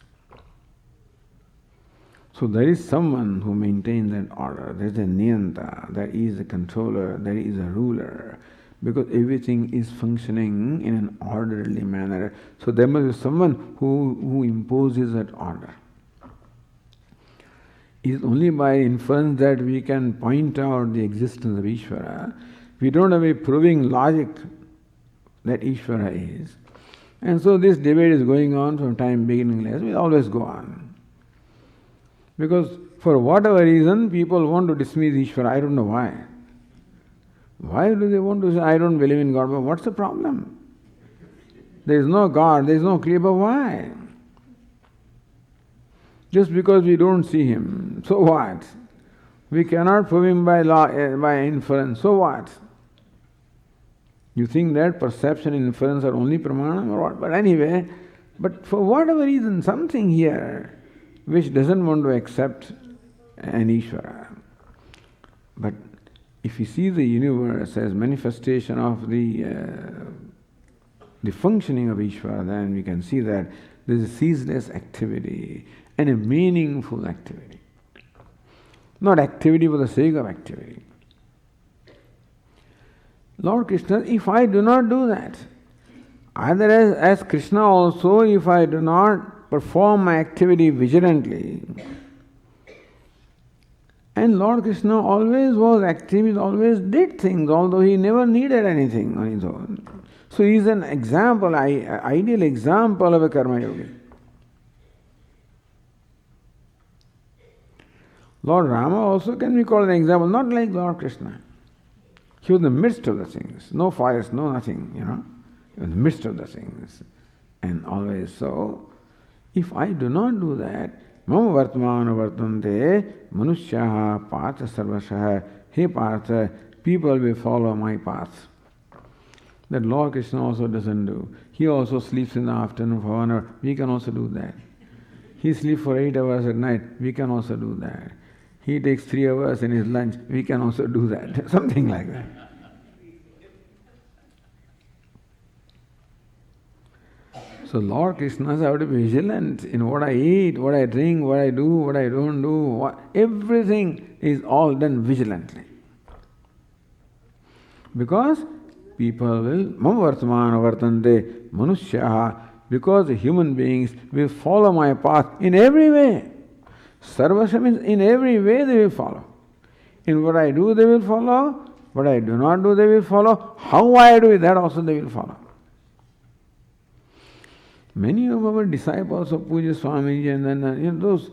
So there is someone who maintains that order. There is a niyanta, there is a controller, there is a ruler. Because everything is functioning in an orderly manner. So there must be someone who imposes that order. It is only by inference that we can point out the existence of Ishvara. We don't have a proving logic that Ishvara is. And so this debate is going on from time beginningless. It will always go on. Because for whatever reason, people want to dismiss Ishvara. I don't know why. Why do they want to say, I don't believe in God? But what's the problem? There is no God, there is no Kriya, but why? Just because we don't see Him, so what? We cannot prove Him by inference, so what? You think that perception and inference are only pramana or what? But anyway, but for whatever reason, something here which doesn't want to accept an Ishvara. But if you see the universe as manifestation of the functioning of Ishvara, then we can see that there is a ceaseless activity and a meaningful activity. Not activity for the sake of activity. Lord Krishna, if I do not do that, either as Krishna also, if I do not perform my activity vigilantly, and Lord Krishna always was active, he always did things, although he never needed anything on his own. So he is an example, ideal example of a karma yogi. Lord Rama also can be called an example, not like Lord Krishna. He was in the midst of the things, no forest, no nothing, He was in the midst of the things. And always so, if I do not do that, mama vartmana vartante manushyaha partha sarvashaha, hey Partha, people will follow my path. That Lord Krishna also doesn't do. He also sleeps in the afternoon for 1 hour. We can also do that. He sleeps for 8 hours at night. We can also do that. He takes 3 hours in his lunch. We can also do that. Something like that. So Lord Krishna has to be vigilant in what I eat, what I drink, what I do, what I don't do. Everything is all done vigilantly. Because people will, mama vartamana vartante manushyaha, because human beings will follow my path in every way. Sarvasya means in every way they will follow. In what I do they will follow, what I do not do they will follow, how I do it that also they will follow. Many of our disciples of Puja Swamiji and then those,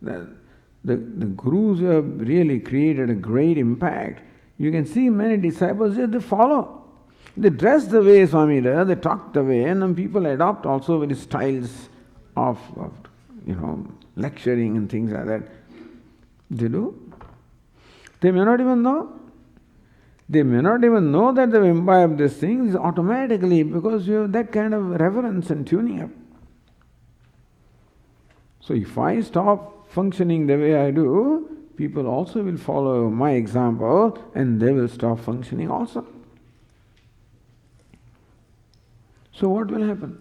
the gurus have really created a great impact. You can see many disciples, they follow. They dress the way Swami does, they talk the way, and then people adopt also various styles of lecturing and things like that. They do. They may not even know. They may not even know that they've imbibed these things automatically because you have that kind of reverence and tuning up. So if I stop functioning the way I do, people also will follow my example and they will stop functioning also. So what will happen?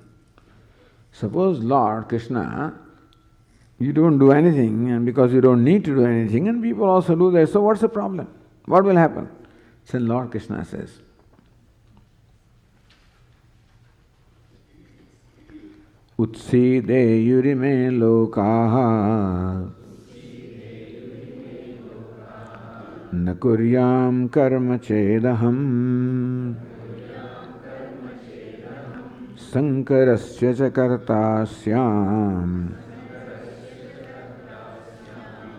Suppose Lord Krishna, you don't do anything, and because you don't need to do anything, and people also do that, so what's the problem? What will happen? So Lord Krishna says, Utsideyurime lokaha na kuryam karma chedaham sankarasya cha kartasyam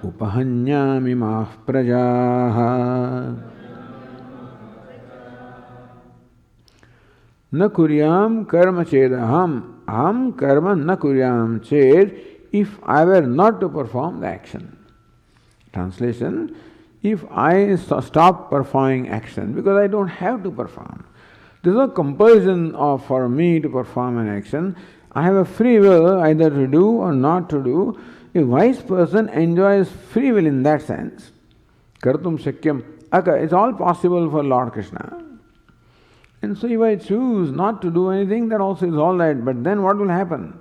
upahanyami mah prajaha na kuryam karma chedaham aham karma na kuryam ched, if I were not to perform the action. Translation, if I stop performing action, because I don't have to perform. There is no compulsion for me to perform an action. I have a free will either to do or not to do. A wise person enjoys free will in that sense. Kartum shakyam. It's all possible for Lord Krishna. And so if I choose not to do anything, that also is all right. But then what will happen?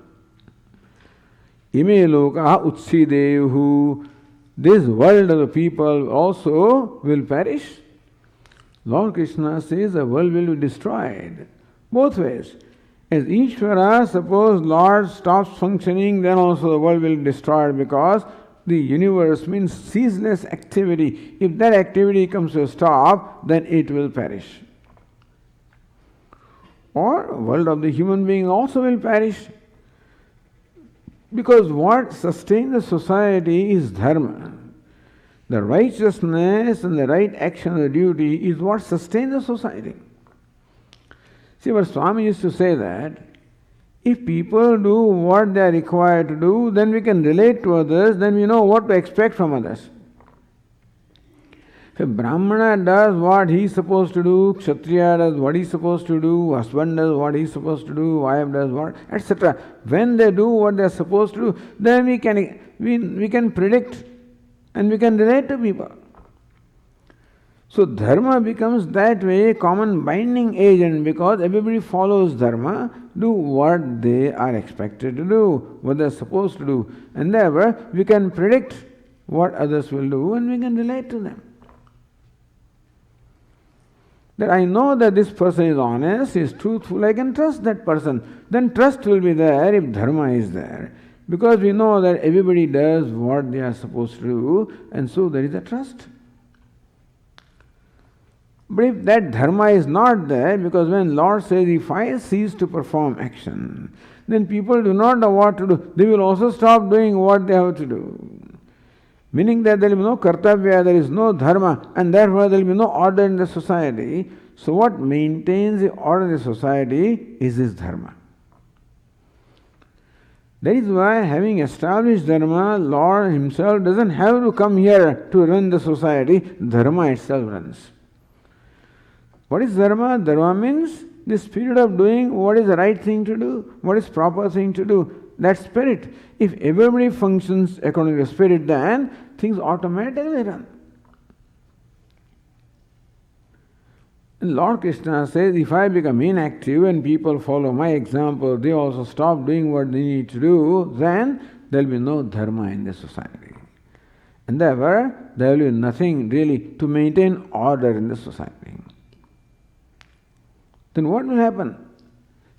Ime lokaha utsideyuhu. This world of the people also will perish. Lord Krishna says the world will be destroyed. Both ways. As Ishvara, suppose Lord stops functioning, then also the world will be destroyed, because the universe means ceaseless activity. If that activity comes to a stop, then it will perish. Or the world of the human being also will perish. Because what sustains the society is dharma. The righteousness and the right action of the duty is what sustains the society. See, our Swami used to say that if people do what they are required to do, then we can relate to others, then we know what to expect from others. If a Brahmana does what he is supposed to do, Kshatriya does what he is supposed to do, husband does what he is supposed to do, wife does what, etc. When they do what they are supposed to do, then we can predict and we can relate to people. So dharma becomes that way a common binding agent, because everybody follows dharma, do what they are expected to do, what they are supposed to do. And therefore we can predict what others will do and we can relate to them. That I know that this person is honest, is truthful, I can trust that person. Then trust will be there if dharma is there. Because we know that everybody does what they are supposed to do, and so there is a trust. But if that dharma is not there, because when Lord says, if I cease to perform action, then people do not know what to do. They will also stop doing what they have to do. Meaning that there will be no kartavya, there is no dharma, and therefore there will be no order in the society. So what maintains the order in the society is this dharma. That is why, having established dharma, Lord himself doesn't have to come here to run the society. Dharma itself runs. What is dharma? Dharma means the spirit of doing what is the right thing to do, what is proper thing to do. That spirit. If everybody functions according to the spirit, then things automatically run. And Lord Krishna says, if I become inactive and people follow my example, they also stop doing what they need to do, then there will be no dharma in the society. And therefore, there will be nothing really to maintain order in the society. Then what will happen?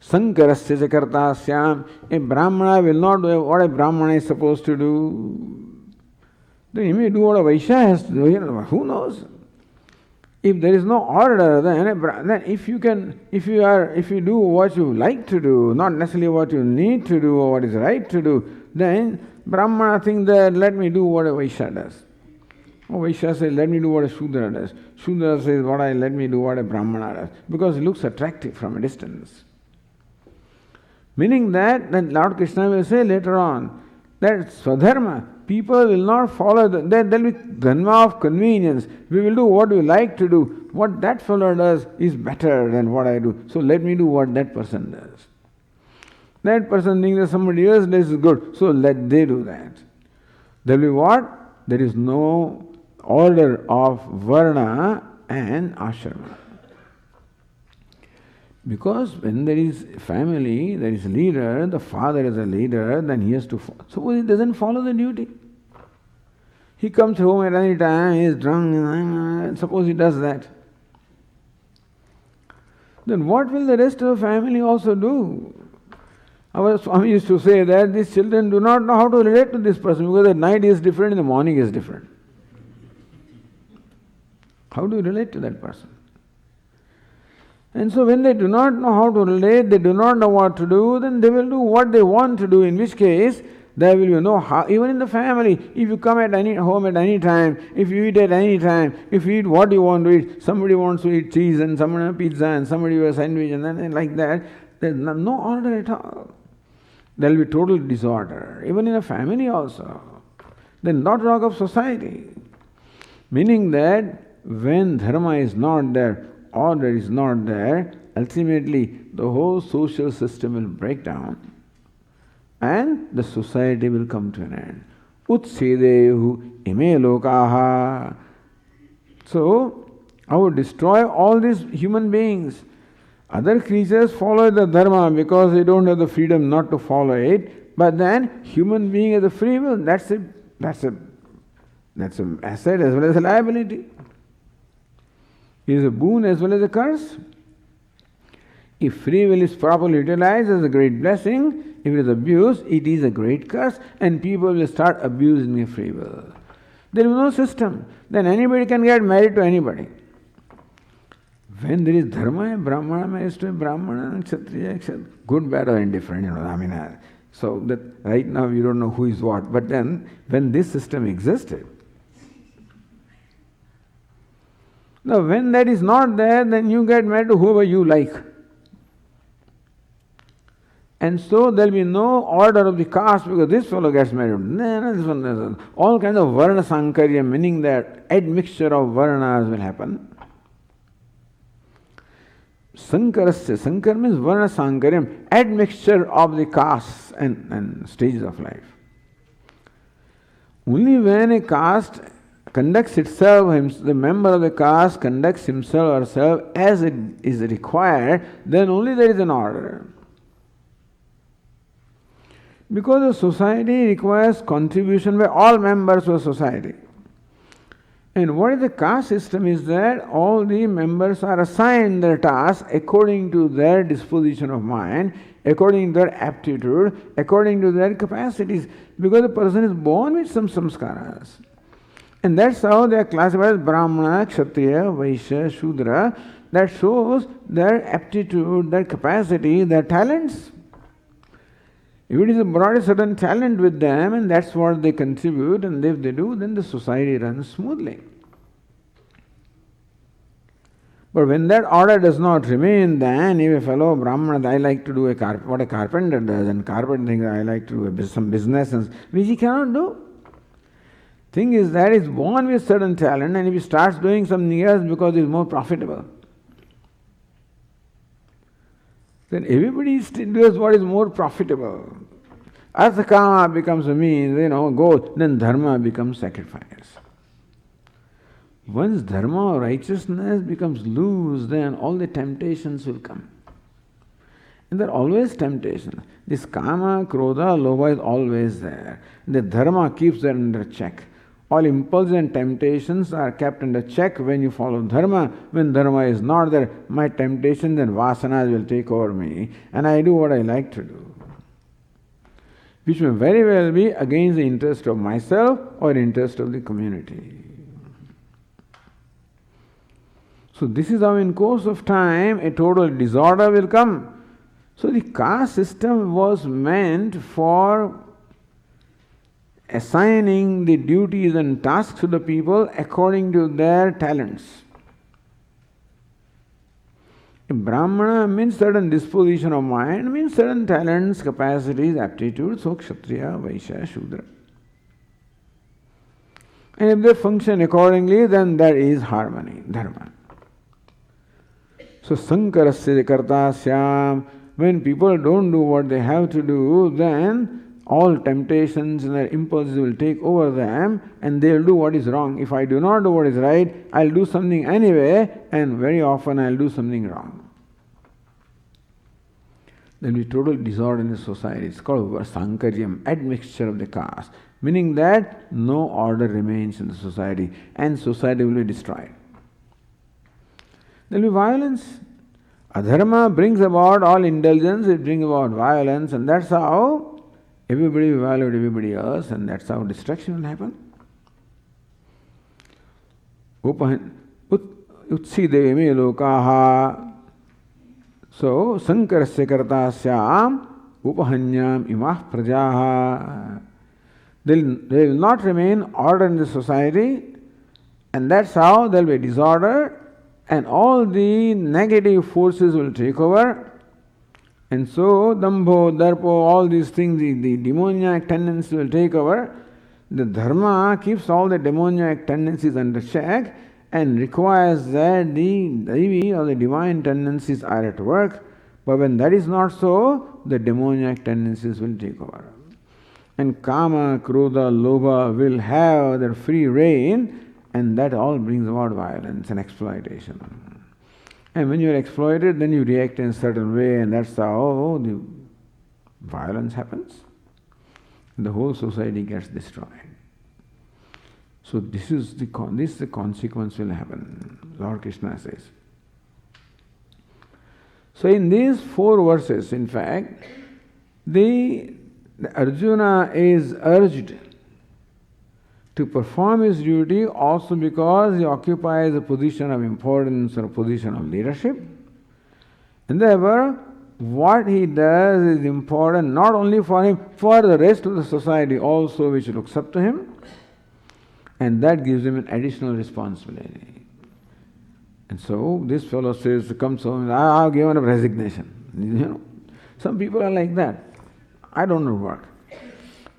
Sankarasya kartasyam. A Brahmana will not do what a Brahmana is supposed to do. Then he may do what a Vaishya has to do. Who knows? If there is no order, then if you do what you like to do, not necessarily what you need to do or what is right to do, then Brahmana thinks that let me do what a Vaishya does. Or Vaishya says, let me do what a Shudra does. Shudra says, let me do what a Brahmana does. Because it looks attractive from a distance. Meaning that Lord Krishna will say later on, that Swadharma, people will not follow, there will be dharma of convenience. We will do what we like to do. What that fellow does is better than what I do. So let me do what that person does. That person thinks that somebody else does is good. So let they do that. There will be what? There is no order of varna and ashrama. Because when there is family, there is a leader, the father is a leader, then he has to follow. Suppose he doesn't follow the duty. He comes home at any time, he is drunk, suppose he does that. Then what will the rest of the family also do? Our Swami used to say that these children do not know how to relate to this person because at night is different, in the morning is different. How do you relate to that person? And so when they do not know how to relate, they do not know what to do, then they will do what they want to do, in which case there will be no harm. Even in the family, if you come at any home at any time, if you eat at any time, if you eat what you want to eat, somebody wants to eat cheese and somebody pizza and somebody a sandwich and then like that, there's no order at all. There will be total disorder, even in a family also. Then not talk of society. Meaning that when dharma is not there, order is not there, ultimately the whole social system will break down and the society will come to an end. Utsedehu ime lokaha. So, I would destroy all these human beings. Other creatures follow the dharma because they don't have the freedom not to follow it. But then, human being has a free will. That's an asset as well as a liability. It is a boon as well as a curse. If free will is properly utilized as a great blessing, if it is abused, it is a great curse, and people will start abusing their free will. There is no system. Then anybody can get married to anybody. When there is dharma, Brahmana marries to a Brahmana, Kshatriya, good, bad, or indifferent, so that right now we don't know who is what. But then, when this system existed, now when that is not there, then you get married to whoever you like. And so there will be no order of the caste because this fellow gets married. No, this one. All kinds of varna sankarya, meaning that admixture of varnas will happen. Sankar means varna sankaryam, admixture of the castes and stages of life. Only when a caste conducts itself, the member of the caste conducts himself or herself as it is required, then only there is an order. Because the society requires contribution by all members of society. And what is the caste system is that all the members are assigned their tasks according to their disposition of mind, according to their aptitude, according to their capacities. Because the person is born with some samskaras. And that's how they are classified as Brahmana, Kshatriya, Vaishya, Shudra. That shows their aptitude, their capacity, their talents. If it is brought a certain talent with them and that's what they contribute, and if they do, then the society runs smoothly. But when that order does not remain, then if a fellow Brahmana, I like to do what a carpenter does, and carpenter thinks I like to do some business, which he cannot do. Thing is that he's born with certain talent, and if he starts doing something else because it's more profitable, then everybody does what is more profitable. Artha kama becomes a means, goal, then dharma becomes sacrifice. Once dharma or righteousness becomes loose, then all the temptations will come. And there are always temptations. This kama, krodha, lobha is always there. The dharma keeps that under check. All impulses and temptations are kept under check when you follow dharma. When dharma is not there, my temptations and vasanas will take over me, and I do what I like to do, which may very well be against the interest of myself or interest of the community. So this is how in course of time a total disorder will come. So the caste system was meant for assigning the duties and tasks to the people according to their talents. A Brahmana means certain disposition of mind, means certain talents, capacities, aptitudes, so Kshatriya, Vaishya, Shudra. And if they function accordingly, then there is harmony, dharma. So sankarasya kartasyam, when people don't do what they have to do, then all temptations and their impulses will take over them and they'll do what is wrong. If I do not do what is right, I'll do something anyway, and very often I'll do something wrong. there will be total disorder in the society. It's called sankaryam, admixture of the caste, meaning that no order remains in the society and society will be destroyed. There will be violence. Adharma brings about all indulgence, it brings about violence, and that's how everybody will violate everybody else, and that's how destruction will happen. Utsideve me lokaha. So, sankarasya kartasyam upahanyam imah prajaha. There will not remain order in the society, and that's how there will be disorder, and all the negative forces will take over. And so, dambho, darpo, all these things, the demoniac tendencies will take over. The dharma keeps all the demoniac tendencies under check and requires that the Devi or the divine tendencies are at work. But when that is not so, the demoniac tendencies will take over. And kama, krodha, lobha will have their free reign, and that all brings about violence and exploitation. And when you are exploited, then you react in a certain way, and that's how the violence happens. The whole society gets destroyed. So this is the consequence will happen, Lord Krishna says. So in these 4 verses, in fact, the Arjuna is urged to perform his duty also because he occupies a position of importance or a position of leadership. And therefore, what he does is important not only for him, for the rest of the society also which looks up to him. And that gives him an additional responsibility. And so this fellow says, comes home, I have given up resignation. You know, some people are like that. I don't know work.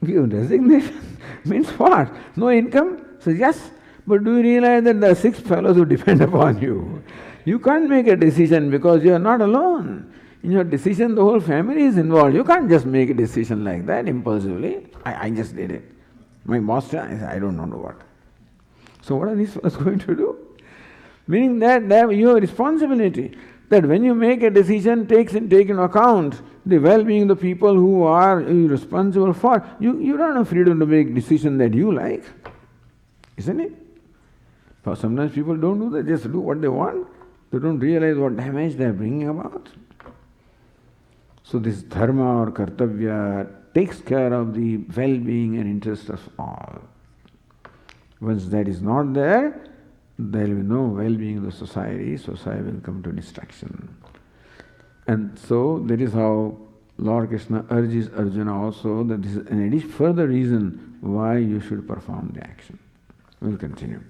Give resignation means what? No income? So yes, but do you realize that there are 6 fellows who depend upon you? You can't make a decision because you are not alone. In your decision, the whole family is involved. You can't just make a decision like that impulsively. I just did it. My boss said, I don't know what. So what are these fellows going to do? Meaning that you have a responsibility. That when you make a decision, take into account the well-being of the people who are responsible for. You don't have freedom to make decisions that you like. Isn't it? But sometimes people don't do that, just do what they want. They don't realize what damage they are bringing about. So this dharma or kartavya takes care of the well-being and interest of all. Once that is not there, there will be no well-being of the society. Society will come to destruction. And so that is how Lord Krishna urges Arjuna also that this is an further reason why you should perform the action. We'll continue.